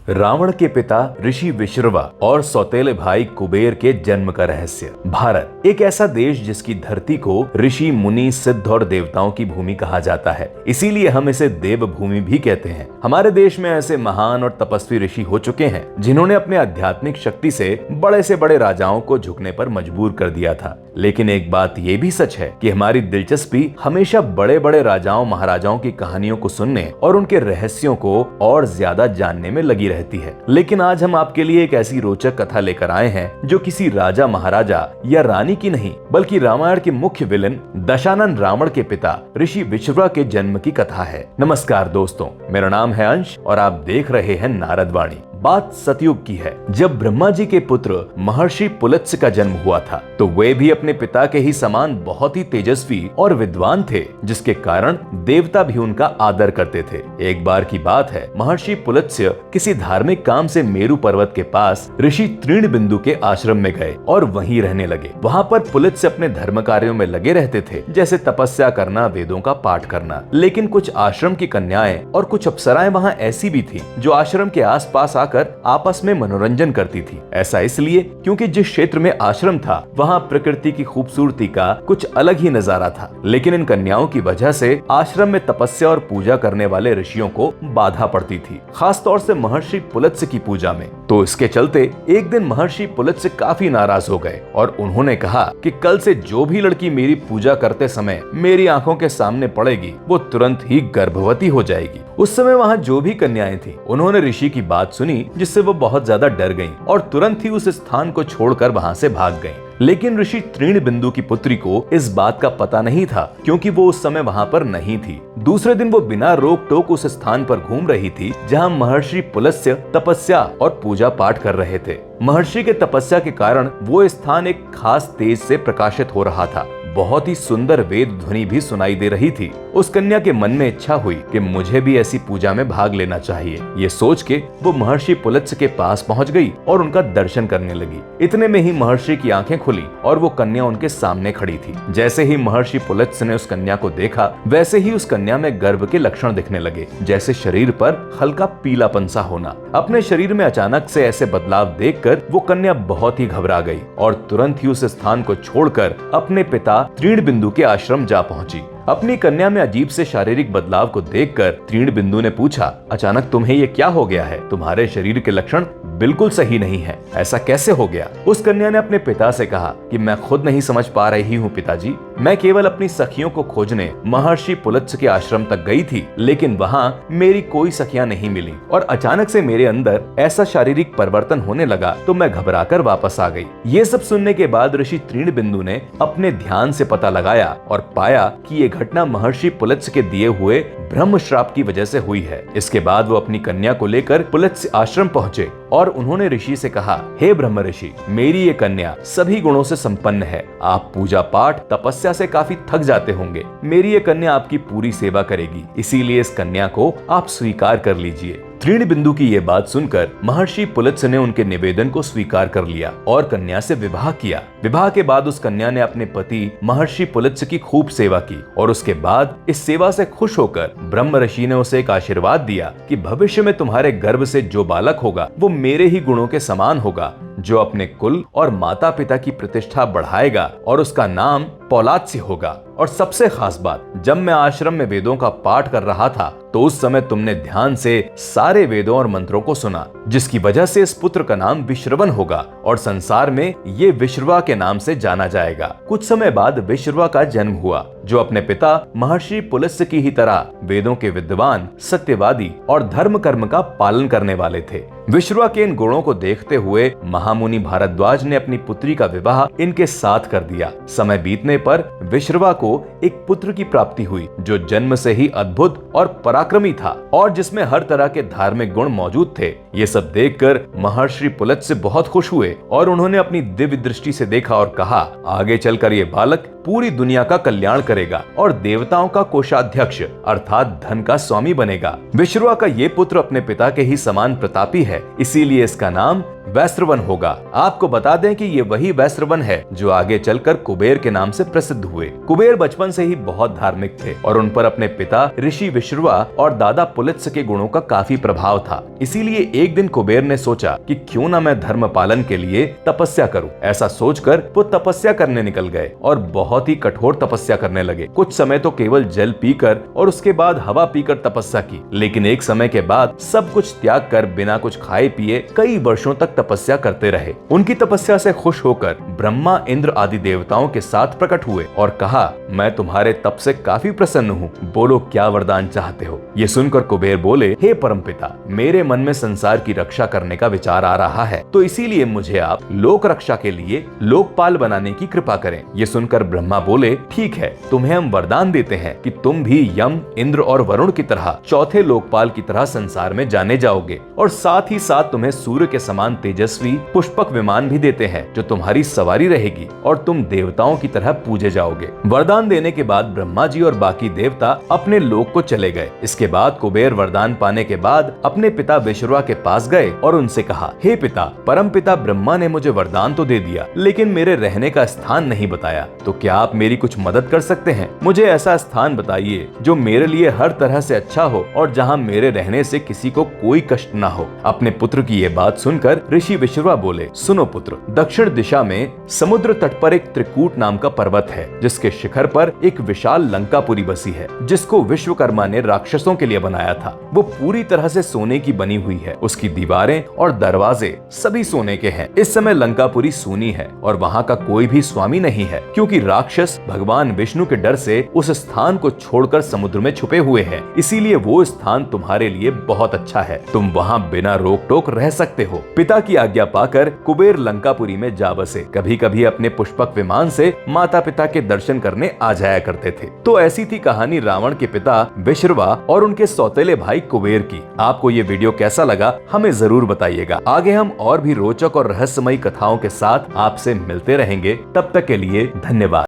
रावण के पिता ऋषि विश्रवा और सौतेले भाई कुबेर के जन्म का रहस्य। भारत एक ऐसा देश जिसकी धरती को ऋषि मुनि सिद्ध और देवताओं की भूमि कहा जाता है, इसीलिए हम इसे देव भूमि भी कहते हैं। हमारे देश में ऐसे महान और तपस्वी ऋषि हो चुके हैं जिन्होंने अपने आध्यात्मिक शक्ति से बड़े राजाओं को झुकने पर मजबूर कर दिया था। लेकिन एक बात ये भी सच है कि हमारी दिलचस्पी हमेशा बड़े बड़े राजाओं महाराजाओं की कहानियों को सुनने और उनके रहस्यों को और ज्यादा जानने में लगी रहती है। लेकिन आज हम आपके लिए एक ऐसी रोचक कथा लेकर आए हैं जो किसी राजा महाराजा या रानी की नहीं बल्कि रामायण के मुख्य विलेन दशानन रावण के पिता ऋषि विश्रवा के जन्म की कथा है। नमस्कार दोस्तों, मेरा नाम है अंश और आप देख रहे हैं नारद वाणी। बात सतयुग की है, जब ब्रह्मा जी के पुत्र महर्षि पुलत्स्य का जन्म हुआ था तो वे भी अपने पिता के ही समान बहुत ही तेजस्वी और विद्वान थे, जिसके कारण देवता भी उनका आदर करते थे। एक बार की बात है, महर्षि पुलत्स्य किसी धार्मिक काम से मेरु पर्वत के पास ऋषि तृणबिंदु के आश्रम में गए और वहीं रहने लगे। वहां पर पुलत्स्य अपने धर्म कार्यों में लगे रहते थे, जैसे तपस्या करना, वेदों का पाठ करना। लेकिन कुछ आश्रम की कन्याएं और कुछ अप्सराएं वहां ऐसी भी थी जो आश्रम के आसपास आकर आपस में मनोरंजन करती थी। ऐसा इसलिए क्योंकि जिस क्षेत्र में आश्रम था वहां प्रकृति की खूबसूरती का कुछ अलग ही नजारा था। लेकिन इन कन्याओं की वजह से आश्रम में तपस्या और पूजा करने वाले ऋषियों को बाधा पड़ती थी, खास तौर से महर्षि पुलत्स्य की पूजा में। तो इसके चलते एक दिन महर्षि पुलत्स्य काफी नाराज हो गए और उन्होंने कहा कि कल से जो भी लड़की मेरी पूजा करते समय मेरी आंखों के सामने पड़ेगी वो तुरंत ही गर्भवती हो जाएगी। उस समय वहां जो भी कन्याएं थी उन्होंने ऋषि की बात सुनी, जिससे वो बहुत ज्यादा डर गईं और तुरंत ही उस स्थान को छोड़कर वहां से भाग गईं। लेकिन ऋषि तृणबिंदु की पुत्री को इस बात का पता नहीं था, क्योंकि वो उस समय वहां पर नहीं थी। दूसरे दिन वो बिना रोक टोक उस स्थान पर घूम रही थी जहां महर्षि पुलत्स्य तपस्या और पूजा पाठ कर रहे थे। महर्षि के तपस्या के कारण वो स्थान एक खास तेज से प्रकाशित हो रहा था। बहुत ही सुंदर वेद ध्वनि भी सुनाई दे रही थी। उस कन्या के मन में इच्छा हुई कि मुझे भी ऐसी पूजा में भाग लेना चाहिए। ये सोच के वो महर्षि पुलत्स्य के पास पहुंच गई और उनका दर्शन करने लगी। इतने में ही महर्षि की आंखें खुली और वो कन्या उनके सामने खड़ी थी। जैसे ही महर्षि पुलत्स्य ने उस कन्या को देखा, वैसे ही उस कन्या में गर्भ के लक्षण दिखने लगे, जैसे शरीर पर हल्का पीलापन सा होना। अपने शरीर में अचानक से ऐसे बदलाव देखकर वो कन्या बहुत ही घबरा गई और तुरंत ही उस स्थान को छोड़कर अपने पिता तृणबिंदु के आश्रम जा पहुंची। अपनी कन्या में अजीब से शारीरिक बदलाव को देखकर तृणबिंदु ने पूछा, अचानक तुम्हें ये क्या हो गया है? तुम्हारे शरीर के लक्षण बिल्कुल सही नहीं है, ऐसा कैसे हो गया? उस कन्या ने अपने पिता से कहा कि मैं खुद नहीं समझ पा रही हूँ पिताजी, मैं केवल अपनी सखियों को खोजने महर्षि पुलत्स्य के आश्रम तक गई थी, लेकिन वहाँ मेरी कोई सखियां नहीं मिली और अचानक से मेरे अंदर ऐसा शारीरिक परिवर्तन होने लगा तो मैं घबराकर वापस आ गई। ये सब सुनने के बाद ऋषि तृणबिंदु ने अपने ध्यान से पता लगाया और पाया कि ये घटना महर्षि पुलत्स्य के दिए हुए ब्रह्म श्राप की वजह से हुई है। इसके बाद वो अपनी कन्या को लेकर पुलत्स्य आश्रम पहुंचे और उन्होंने ऋषि से कहा, हे ब्रह्म ऋषि, मेरी ये कन्या सभी गुणों से संपन्न है। आप पूजा पाठ तपस्या से काफी थक जाते होंगे। मेरी ये कन्या आपकी पूरी सेवा करेगी, इसीलिए इस कन्या को आप स्वीकार कर लीजिए। तृणबिंदु की ये बात सुनकर महर्षि पुलत्स्य ने उनके निवेदन को स्वीकार कर लिया और कन्या से विवाह किया। विवाह के बाद उस कन्या ने अपने पति महर्षि पुलत्स्य की खूब सेवा की और उसके बाद इस सेवा से खुश होकर ब्रह्म ऋषि ने उसे एक आशीर्वाद दिया कि भविष्य में तुम्हारे गर्भ से जो बालक होगा वो मेरे ही गुणों के समान होगा, जो अपने कुल और माता पिता की प्रतिष्ठा बढ़ाएगा और उसका नाम पौलात्स्य होगा। और सबसे खास बात, जब मैं आश्रम में वेदों का पाठ कर रहा था तो उस समय तुमने ध्यान से सारे वेदों और मंत्रों को सुना, जिसकी वजह से इस पुत्र का नाम विश्रवन होगा और संसार में ये विश्रवा के नाम से जाना जाएगा। कुछ समय बाद विश्रवा का जन्म हुआ, जो अपने पिता महर्षि पुलत्स्य की ही तरह वेदों के विद्वान, सत्यवादी और धर्म कर्म का पालन करने वाले थे। विश्रवा के इन गुणों को देखते हुए महामुनि भारद्वाज ने अपनी पुत्री का विवाह इनके साथ कर दिया। समय बीतने पर विश्रवा को एक पुत्र की प्राप्ति हुई, जो जन्म से ही अद्भुत और पराक्रमी था और जिसमें हर तरह के धार्मिक गुण मौजूद थे। ये सब देखकर महर्षि पुलत्स्य बहुत खुश हुए और उन्होंने अपनी दिव्य दृष्टि से देखा और कहा, आगे चलकर ये बालक पूरी दुनिया का कल्याण करेगा और देवताओं का कोषाध्यक्ष अर्थात धन का स्वामी बनेगा। विश्रवा का ये पुत्र अपने पिता के ही समान प्रतापी है, इसीलिए इसका नाम वैश्रवन होगा। आपको बता दें कि ये वही वैश्रवन है जो आगे चलकर कुबेर के नाम से प्रसिद्ध हुए। कुबेर बचपन से ही बहुत धार्मिक थे और उन पर अपने पिता ऋषि विश्रवा और दादा पुलित्स के गुणों का काफी प्रभाव था। इसीलिए एक दिन कुबेर ने सोचा कि क्यों ना मैं धर्म पालन के लिए तपस्या करूं। ऐसा सोचकर वो तपस्या करने निकल गए और बहुत ही कठोर तपस्या करने लगे। कुछ समय तो केवल जल पीकर और उसके बाद हवा पीकर तपस्या की, लेकिन एक समय के बाद सब कुछ त्याग कर बिना कुछ खाए पिए कई वर्षों तक तपस्या करते रहे। उनकी तपस्या से खुश होकर ब्रह्मा, इंद्र आदि देवताओं के साथ प्रकट हुए और कहा, मैं तुम्हारे तप से काफी प्रसन्न हूँ, बोलो क्या वरदान चाहते हो। ये सुनकर कुबेर बोले, हे परमपिता, मेरे मन में संसार की रक्षा करने का विचार आ रहा है, तो इसीलिए मुझे आप लोक रक्षा के लिए लोकपाल बनाने की कृपा करें। ये सुनकर ब्रह्मा बोले, ठीक है, तुम्हें हम वरदान देते हैं कि तुम भी यम, इंद्र और वरुण की तरह चौथे लोकपाल की तरह संसार में जाने जाओगे और साथ ही साथ तुम्हें सूर्य के समान तेजस्वी पुष्पक विमान भी देते हैं जो तुम्हारी सवारी रहेगी और तुम देवताओं की तरह पूजे जाओगे। वरदान देने के बाद ब्रह्मा जी और बाकी देवता अपने लोक को चले गए। इसके बाद कुबेर वरदान पाने के बाद अपने पिता विश्रवा के पास गए और उनसे कहा, हे पिता, परम पिता ब्रह्मा ने मुझे वरदान तो दे दिया, लेकिन मेरे रहने का स्थान नहीं बताया, तो क्या आप मेरी कुछ मदद कर सकते हैं? मुझे ऐसा स्थान बताइए जो मेरे लिए हर तरह से अच्छा हो और जहाँ मेरे रहने से किसी को कोई कष्ट न हो। अपने पुत्र की ये बात सुनकर ऋषि विश्रवा बोले, सुनो पुत्र, दक्षिण दिशा में समुद्र तट पर एक त्रिकूट नाम का पर्वत है, जिसके शिखर पर एक विशाल लंकापुरी बसी है, जिसको विश्वकर्मा ने राक्षसों के लिए बनाया था। वो पूरी तरह से सोने की बनी हुई है, उसकी दीवारें और दरवाजे सभी सोने के हैं। इस समय लंकापुरी सूनी है और वहाँ का कोई भी स्वामी नहीं है, क्योंकि राक्षस भगवान विष्णु के डर से उस स्थान को छोड़कर समुद्र में छुपे हुए हैं। इसीलिए वो स्थान तुम्हारे लिए बहुत अच्छा है, तुम वहाँ बिना रोक टोक रह सकते हो। पिता की आज्ञा पाकर कुबेर लंकापुरी में जा बसे। कभी कभी अपने पुष्पक विमान से माता पिता के दर्शन करने आ जाया करते थे। तो ऐसी थी कहानी रावण के पिता विश्रवा और उनके सौतेले भाई कुबेर की। आपको ये वीडियो कैसा लगा हमें जरूर बताइएगा। आगे हम और भी रोचक और रहस्यमयी कथाओं के साथ आपसे मिलते रहेंगे। तब तक के लिए धन्यवाद।